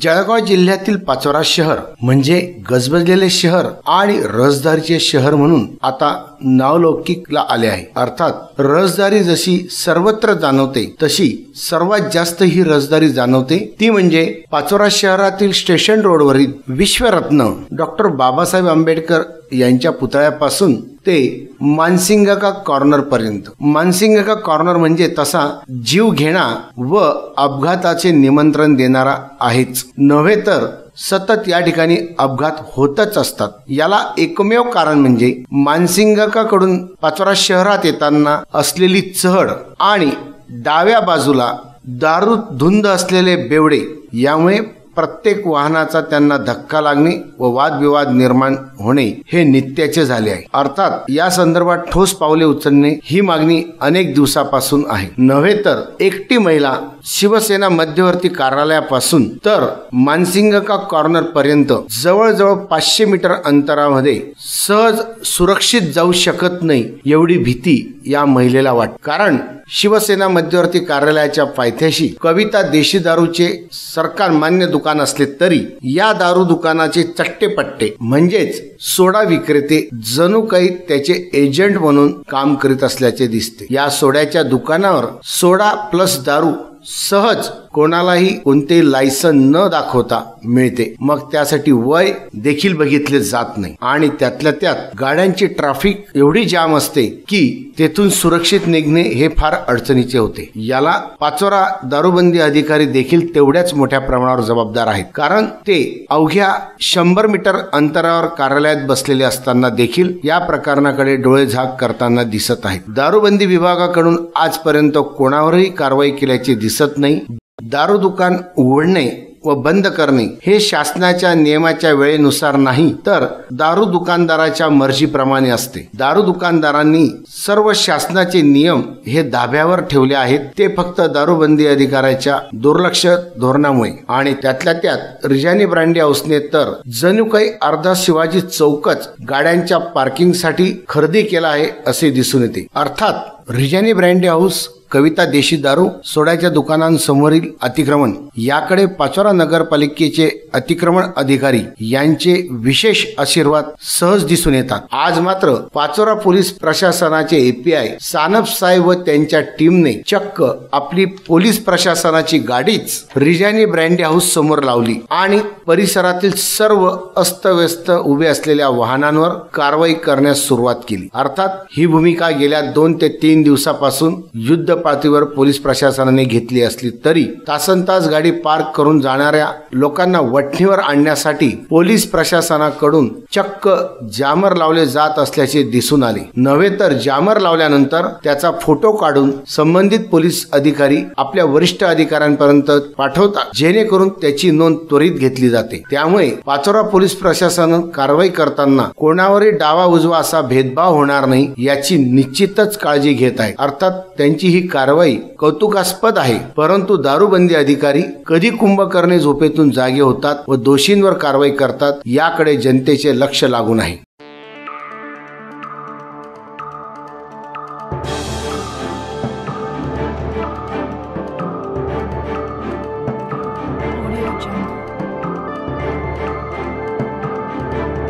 जळगाव जिल्ह्यातील पाचोरा शहर म्हणजे गजबजलेले शहर आणि रहदारीचे शहर म्हणून आता नावलौकिकला आले आहे। अर्थात रहदारी जशी सर्वत्र जाणवते तशी सर्वात जास्त ही रहदारी जाणवते ती म्हणजे पाचोरा शहरातील स्टेशन रोडवरील विश्वरत्न डॉक्टर बाबासाहेब आंबेडकर यांच्या पुतळ्यापासून ते मानसिंगका कॉर्नर पर्यंत। मानसिंगका कॉर्नर म्हणजे तसा जीव घेणा व अपघाताचे निमंत्रण देणारा आहेच नव्हे तर सतत या ठिकाणी अपघात होतच असतात। याला एकमेव कारण म्हणजे मानसिंगका कडून पाचोरा शहरात येताना असलेली चढ आणि डाव्या बाजूला दारू धुंद असलेले बेवडे, यामुळे प्रत्येक वाहनाचा त्यांना धक्का लागणे व वादविवाद निर्माण होणे हे नित्याचे झाले आहे। अर्थात या संदर्भात ठोस पावले उचलणे ही मागणी अनेक दिवसापासून आहे। नव्हे तर एकटी महिला शिवसेना मध्यवर्ती कार्यालयापासून तर मानसिंगका कॉर्नर पर्यंत जवळजवळ 500 मीटर अंतरामध्ये सहज सुरक्षित जाऊ शकत नाही एवढी भीती या महिलेला वाटते। कारण शिवसेना मध्यवर्ती कार्यालयाच्या पायथ्याशी कविता देशी दारूचे सरकार मान्य दुकान असले तरी या दारू दुकानाचे चट्टेपट्टे म्हणजेच सोडा विक्रेते जणू काही त्याचे एजंट म्हणून काम करीत असल्याचे दिसते। या सोड्याच्या दुकानावर सोडा प्लस दारू सहज कोणालाही कोणतेही लायसन न दाखवता मिळते। मग त्यासाठी वय देखील बघितले जात नाही आणि त्यातल्या त्यात गाड्यांची ट्रॅफिक एवढी जाम असते की तेथून सुरक्षित निघणे हे फार अडचणीचे होते। याला पाचोरा दारूबंदी अधिकारी देखील तेवढ्याच मोठ्या प्रमाणावर जबाबदार आहेत, कारण ते अवघ्या 100 मीटर अंतरावर कार्यालयात बसलेले असताना देखील या प्रकरणाकडे डोळेझाक करताना दिसत आहेत। दारूबंदी विभागाकडून आजपर्यंत कोणावरही कारवाई केल्याचे दिसत नाही। दारू दुकान उघडणे व बंद करणे हे शासनाच्या नियमाच्या वेळेनुसार नाही तर दारू दुकानदाराच्या मर्जीप्रमाणे असते। दारू दुकानदारांनी सर्व शासनाचे नियम हे धाब्यावर ठेवले आहेत, ते फक्त दारूबंदी अधिकाऱ्याच्या दुर्लक्ष धोरणामुळे। आणि त्यातल्या त्यात रिजानी ब्रँडी हाऊसने तर जणू काही अर्धा शिवाजी चौकच गाड्यांच्या पार्किंगसाठी खरेदी केला आहे असे दिसून येते। अर्थात रिजानी ब्रँडी हाऊस, कविता देशी दारू, सोड्याच्या दुकानांसमोरील अतिक्रमण याकडे पाचोरा नगरपालिकेचे अतिक्रमण अधिकारी यांचे विशेष आशीर्वाद सहज दिसून येतात। आज मात्र पाचोरा पोलीस प्रशासनाचे एपीआय सानप साहेब व त्यांच्या टीमने चक्क आपली पोलीस प्रशासनाची गाडीच रिजानी ब्रँडी हाऊस समोर लावली आणि परिसरातील सर्व अस्तव्यस्त उभे असलेल्या वाहनांवर कारवाई करण्यास सुरुवात केली। अर्थात ही भूमिका गेल्या 2 ते 3 दिवसापासून युद्ध पातळीवर पोलीस प्रशासनाने घेतली असली तरी तासनतास गाडी पार्क करून जाणाऱ्या लोकांना वठणीवर आणण्यासाठी पोलीस प्रशासनाकडून चक्क जामर लावले जात असल्याचे दिसून आले। नव्हे तर जामर लावल्यानंतर त्याचा फोटो काढून संबंधित पोलीस अधिकारी आपल्या वरिष्ठ अधिकाऱ्यांपर्यंत पाठवतात, जेणेकरून त्याची नोंद त्वरित घेतली जाते। त्यामुळे पाचोरा पोलीस प्रशासन कारवाई करताना कोणावरही डावा उजवा असा भेदभाव होणार नाही याची निश्चितच काळजी घेत आहे। अर्थात त्यांची ही कारवाई कौतुकास्पद आहे, परंतु दारूबंदी अधिकारी कधी कुंभकर्णी झोपेतून जागे होतात व दोषींवर कारवाई करतात याकडे जनतेचे लक्ष लागून आहे।